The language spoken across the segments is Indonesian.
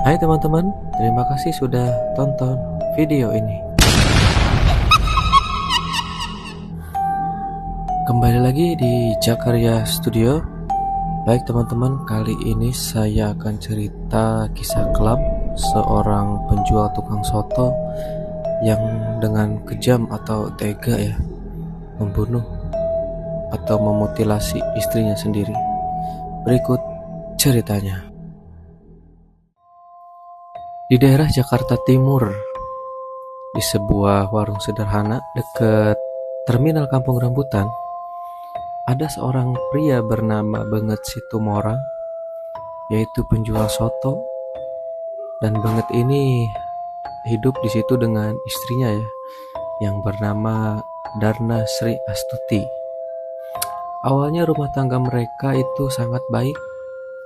Hai teman-teman, terima kasih sudah tonton video ini. Kembali lagi di Jakarya Studio. Baik teman-teman, kali ini saya akan cerita kisah kelam seorang penjual tukang soto yang dengan kejam atau tega membunuh atau memutilasi istrinya sendiri. Berikut ceritanya. Di daerah Jakarta Timur, di sebuah warung sederhana dekat terminal Kampung Rambutan, ada seorang pria bernama Benget Situmorang, yaitu penjual soto. Dan Benget ini hidup di situ dengan istrinya yang bernama Darna Sri Astuti. Awalnya rumah tangga mereka itu sangat baik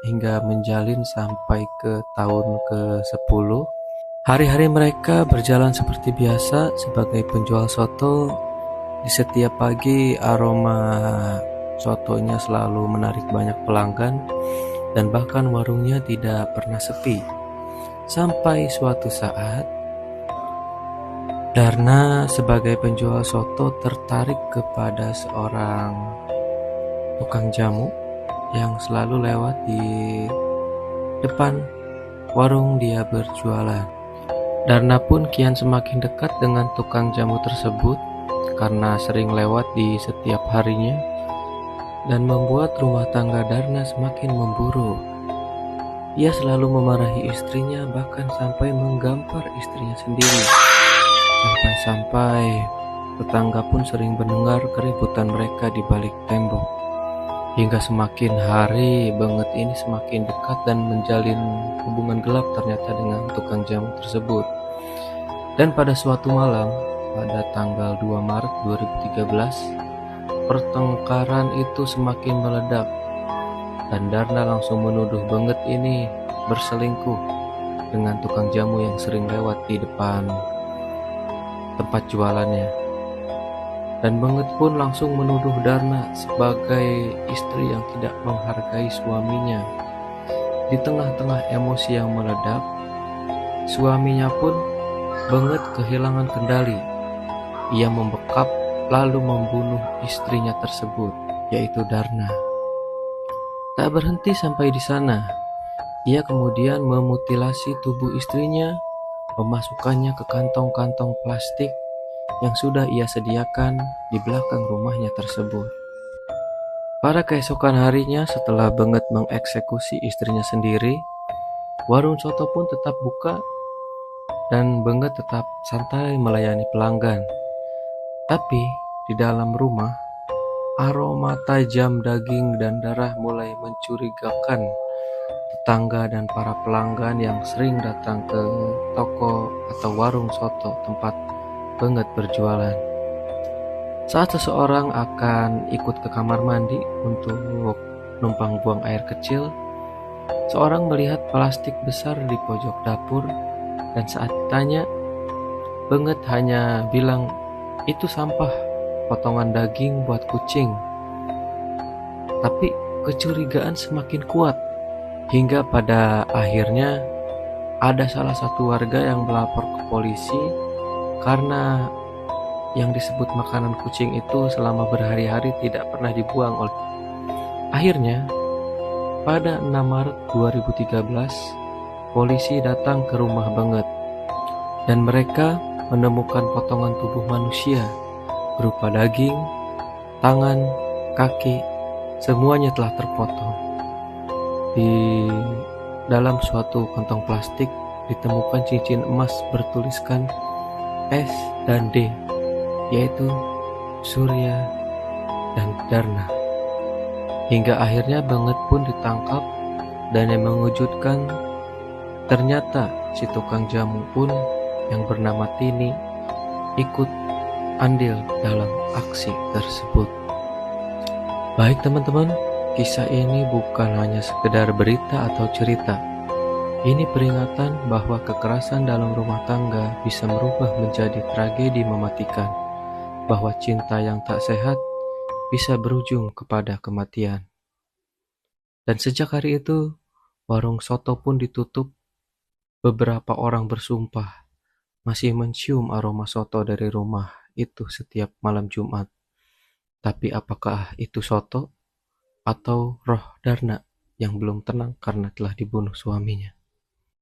hingga menjalin sampai ke tahun ke-10. Hari-hari mereka berjalan seperti biasa sebagai penjual soto. Di setiap pagi aroma sotonya selalu menarik banyak pelanggan dan bahkan warungnya tidak pernah sepi. Sampai suatu saat Darna sebagai penjual soto tertarik kepada seorang tukang jamu yang selalu lewat di depan warung dia berjualan. Darna pun kian semakin dekat dengan tukang jamu tersebut karena sering lewat di setiap harinya dan membuat rumah tangga Darna semakin memburuk. Ia selalu memarahi istrinya, bahkan sampai menggampar istrinya sendiri. Sampai-sampai tetangga pun sering mendengar keributan mereka di balik tembok. Hingga semakin hari Benget ini semakin dekat dan menjalin hubungan gelap ternyata dengan tukang jamu tersebut. Dan pada suatu malam, pada tanggal 2 Maret 2013, pertengkaran itu semakin meledak dan Darna langsung menuduh Benget ini berselingkuh dengan tukang jamu yang sering lewat di depan tempat jualannya. Dan Benget pun langsung menuduh Darna sebagai istri yang tidak menghargai suaminya. Di tengah-tengah emosi yang meledak, suaminya pun Benget kehilangan kendali. Ia membekap lalu membunuh istrinya tersebut, yaitu Darna. Tak berhenti sampai di sana, ia kemudian memutilasi tubuh istrinya, memasukkannya ke kantong-kantong plastik yang sudah ia sediakan di belakang rumahnya tersebut. Pada keesokan harinya, setelah Benget mengeksekusi istrinya sendiri, warung soto pun tetap buka dan Benget tetap santai melayani pelanggan. Tapi di dalam rumah, aroma tajam daging dan darah mulai mencurigakan tetangga dan para pelanggan yang sering datang ke toko atau warung soto tempat Benget berjualan. Saat seseorang akan ikut ke kamar mandi untuk numpang buang air kecil, seorang melihat plastik besar di pojok dapur, dan saat ditanya, Benget hanya bilang, "Itu sampah, potongan daging buat kucing." Tapi kecurigaan semakin kuat, hingga pada akhirnya ada salah satu warga yang melapor ke polisi karena yang disebut makanan kucing itu selama berhari-hari tidak pernah dibuang oleh. Akhirnya, pada 6 Maret 2013, polisi datang ke rumah Benget dan mereka menemukan potongan tubuh manusia berupa daging, tangan, kaki, semuanya telah terpotong. Di dalam suatu kantong plastik ditemukan cincin emas bertuliskan S dan D, yaitu Surya dan Darna. Hingga akhirnya Benget pun ditangkap, dan yang mengejutkan, ternyata si tukang jamu pun yang bernama Tini ikut andil dalam aksi tersebut. Baik teman-teman, kisah ini bukan hanya sekedar berita atau cerita. Ini peringatan bahwa kekerasan dalam rumah tangga bisa berubah menjadi tragedi mematikan, bahwa cinta yang tak sehat bisa berujung kepada kematian. Dan sejak hari itu, warung soto pun ditutup Beberapa orang bersumpah masih mencium aroma soto dari rumah itu setiap malam Jumat. Tapi apakah itu soto atau roh Darna yang belum tenang karena telah dibunuh suaminya?